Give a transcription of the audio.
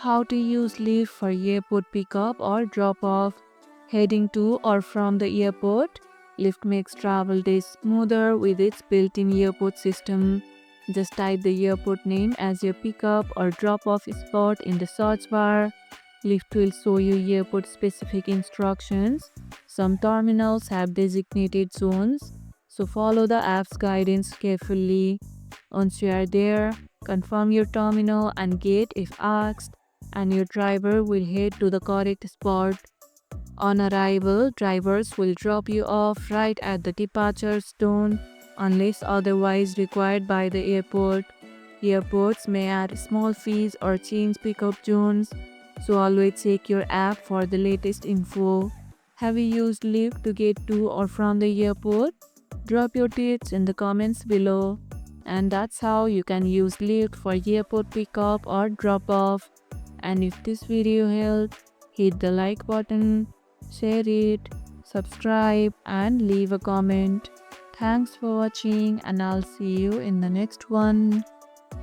How to use Lyft for airport pickup or drop off. Heading to or from the airport, Lyft makes travel days smoother with its built-in airport system. Just type the airport name as your pickup or drop off spot in the search bar. Lyft will show you airport specific instructions. Some terminals have designated zones, so follow the app's guidance carefully. Once you are there, confirm your terminal and gate if asked, and your driver will head to the correct spot. On arrival, drivers will drop you off right at the departure zone unless otherwise required by the airport. Airports may add small fees or change pickup zones, so always check your app for the latest info. Have you used Lyft to get to or from the airport? Drop your tips in the comments below. And that's how you can use Lyft for airport pickup or drop off. And if this video helped, hit the like button, share it, subscribe, and leave a comment. Thanks for watching, and I'll see you in the next one.